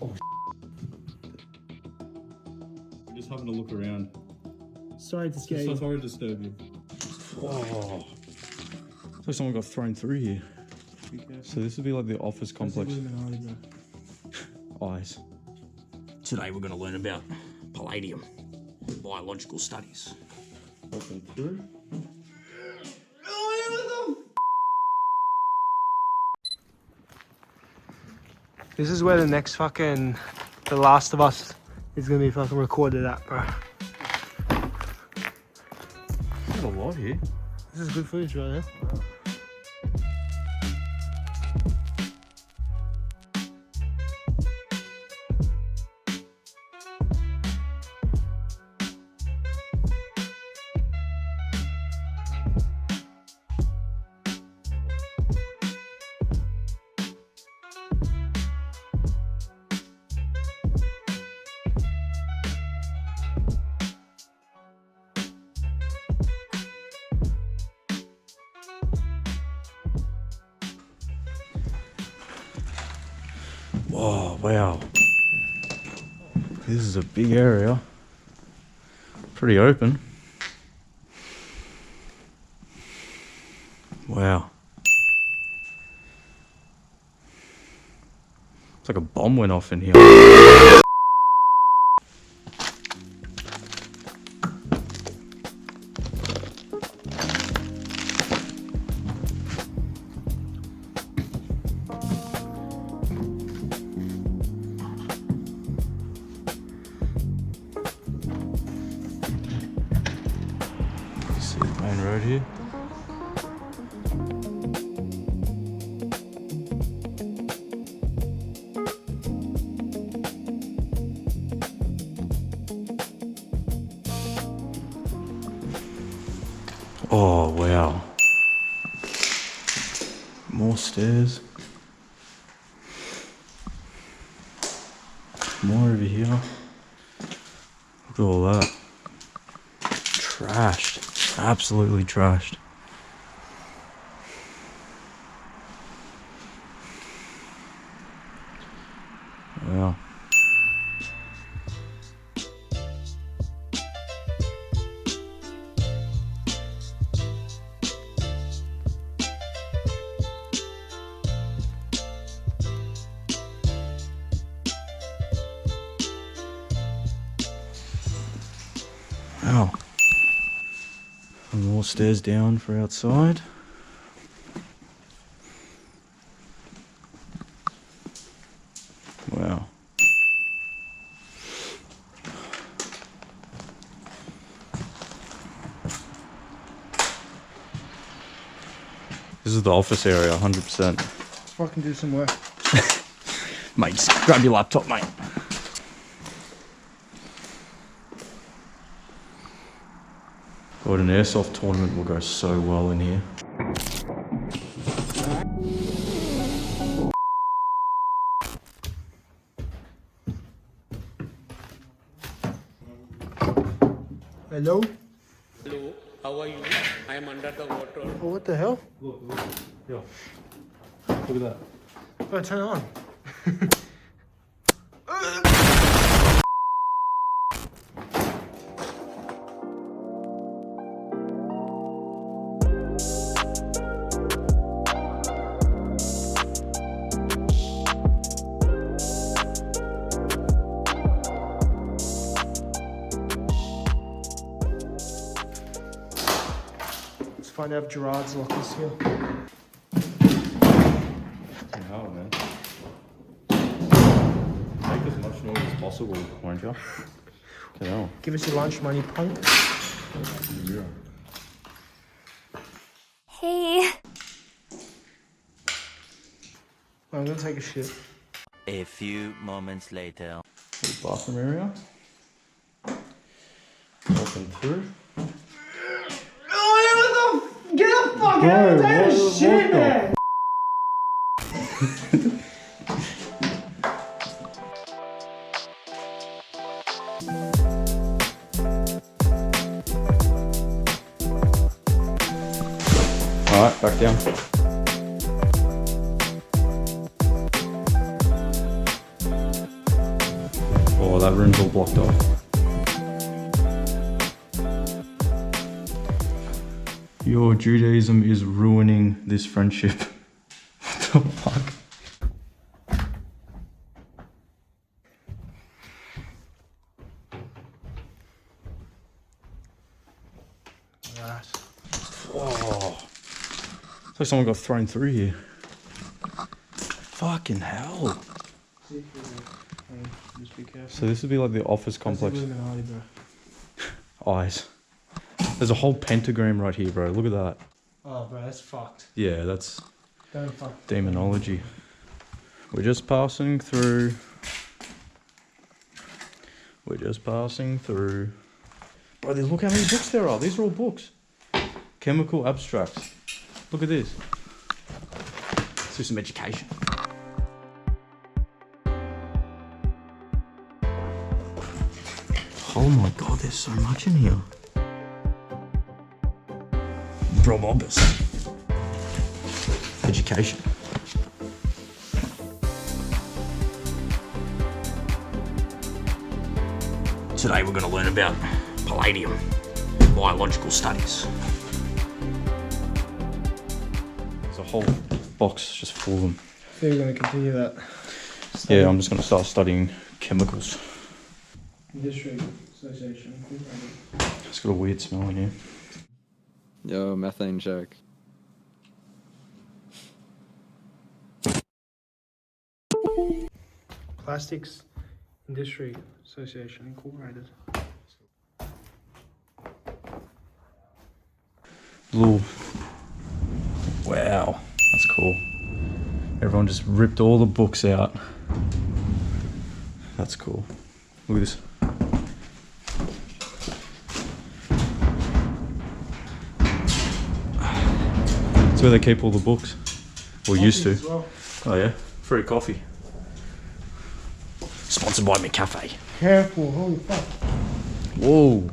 Oh, just having a look around. Sorry to scare you. Sorry to disturb you. Oh, looks like someone got thrown through here. So this would be like the office complex. Eyes. Today we're going to learn about palladium, biological studies. Open through. This is where the next fucking The Last of Us is gonna be fucking recorded at, bro. There's a lot here. This is good footage right here. Oh, wow. This is a big area. Pretty open. Wow. It's like a bomb went off in here. See the main road here. Oh, wow. More stairs. More over here. Look at all that. Trashed. Absolutely trashed. Wow. Wow. And more stairs down for outside. Wow. This is the office area, 100%. Let's fucking do some work. Mate, just grab your laptop, mate. God, an airsoft tournament will go so well in here. Hello? Hello, how are you? I am under the water. Oh, what the hell? Look, yeah. Look at that. Oh, turn it on. Let's find out if Gerard's lockers here. No, man. Make as much noise as possible, won't you? No. Give us your lunch money, punk. Yeah. Hey. I'm gonna take a shit. A few moments later. The bathroom area. Open through. Oh, what the? Get the fuck out of there! Shit, man! Alright, back down. Oh, that room's all blocked off. Your Judaism is ruining this friendship. What the fuck? Right. Oh, it's like someone got thrown through here. Fucking hell. Just be careful. So this would be like the office complex. Illuminati, bro. Eyes. There's a whole pentagram right here, bro. Look at that. Oh, bro, that's fucked. Yeah, that's Don't fuck. demonology. We're just passing through. We're just passing through. Bro, look how many books there are. These are all books. Chemical abstracts. Look at this. Let's do some education. Oh my god, there's so much in here. Bromobus. Education. Today we're going to learn about palladium, biological studies. There's a whole box just full of them. So you're going to continue that? Yeah, I'm just going to start studying chemicals. Industry Association. It's got a weird smell in here. Yo, methane check. Plastics Industry Association Incorporated. Little. Wow, that's cool. Everyone just ripped all the books out. That's cool. Look at this. That's where they keep all the books. Or used to. Well. Oh yeah, free coffee. Sponsored by McCafe. Careful, holy fuck. Whoa.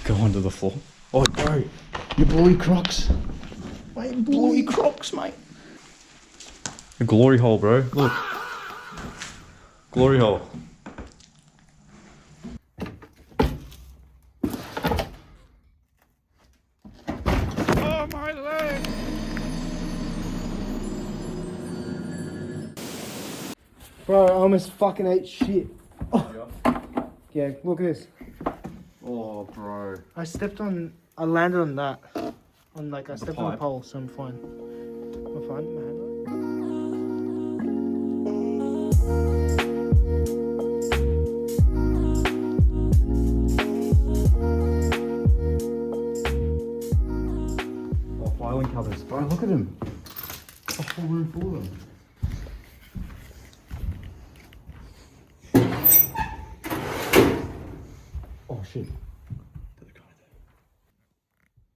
Go onto the floor. Oh, bro, your bluey crocs. Mate, bluey crocs, mate. A glory hole, bro. Look. Glory hole. Oh, my leg! Bro, I almost fucking ate shit. Oh. Yeah, look at this. Oh, bro. I landed on that. I stepped on a pipe. pole, so I'm fine. I'm fine, man. Oh, filing cabinets. Bro, look at them. A whole room full of them. Oh, shit.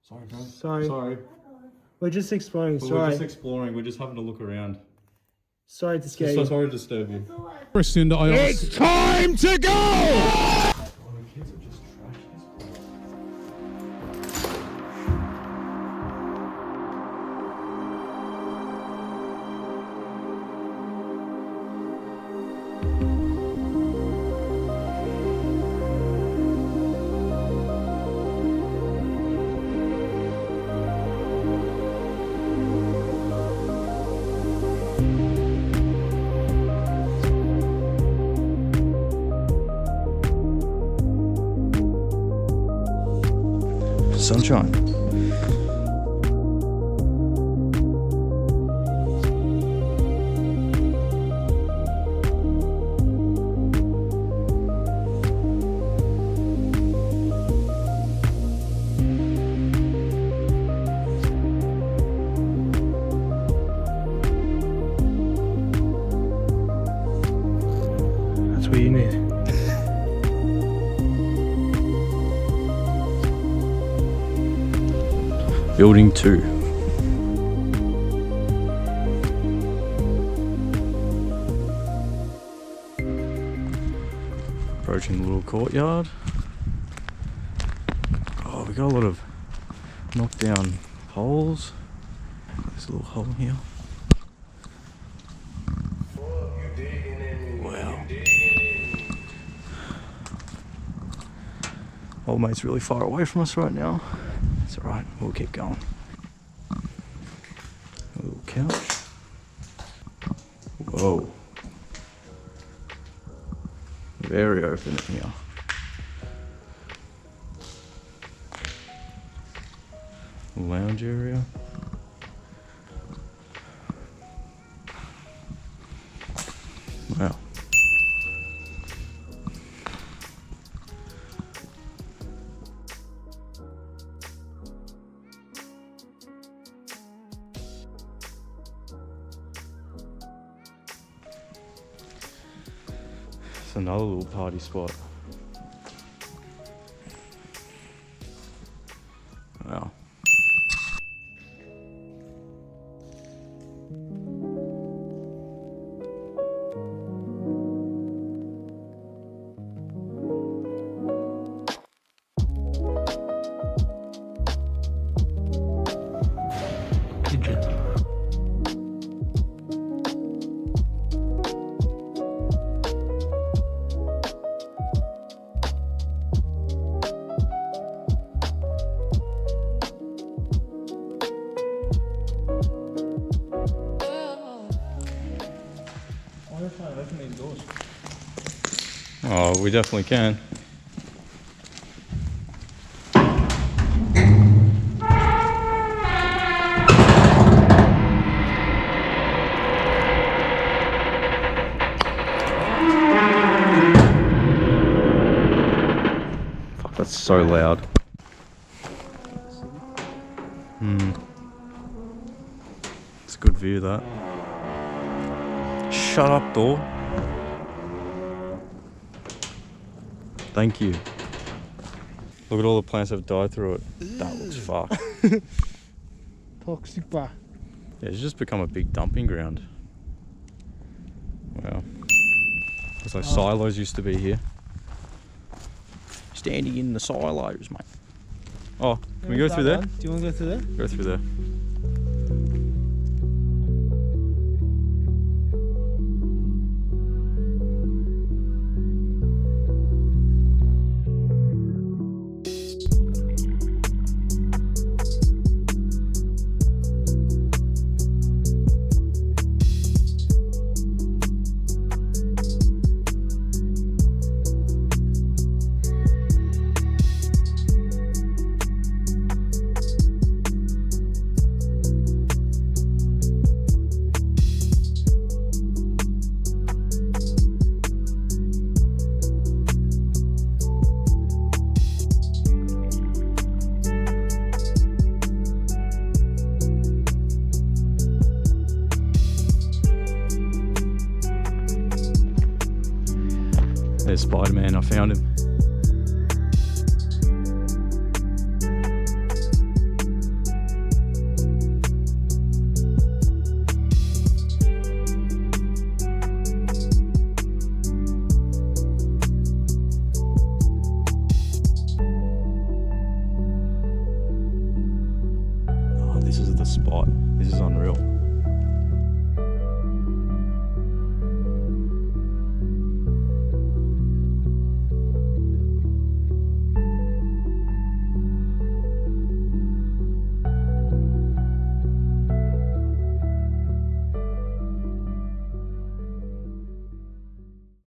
Sorry, bro. Sorry. We're just exploring, We're sorry. just exploring. We're just having a look around. Sorry to scare So you. sorry to disturb you. It's time to go! Oh, the kids are just trashing this. Sunshine. That's what you need. Building 2. Approaching the little courtyard. Oh, we got a lot of knocked down holes. There's a little hole here. You dig Old mate's really far away from us right now. It's alright, we'll keep going. A little couch. Whoa. Very open in here. Lounge area. Wow. It's another little party spot. Wow. Oh, we definitely can. Fuck, that's so loud. It's a good view, that. Shut up, door. Thank you. Look at all the plants that have died through it. That looks fucked. Toxic bar. Yeah, it's just become a big dumping ground. Wow. Looks like silos used to be here. Standing in the silos, mate. Oh, can we go through there? Do you want to go through there? Go through there. There's Spider-Man, I found him.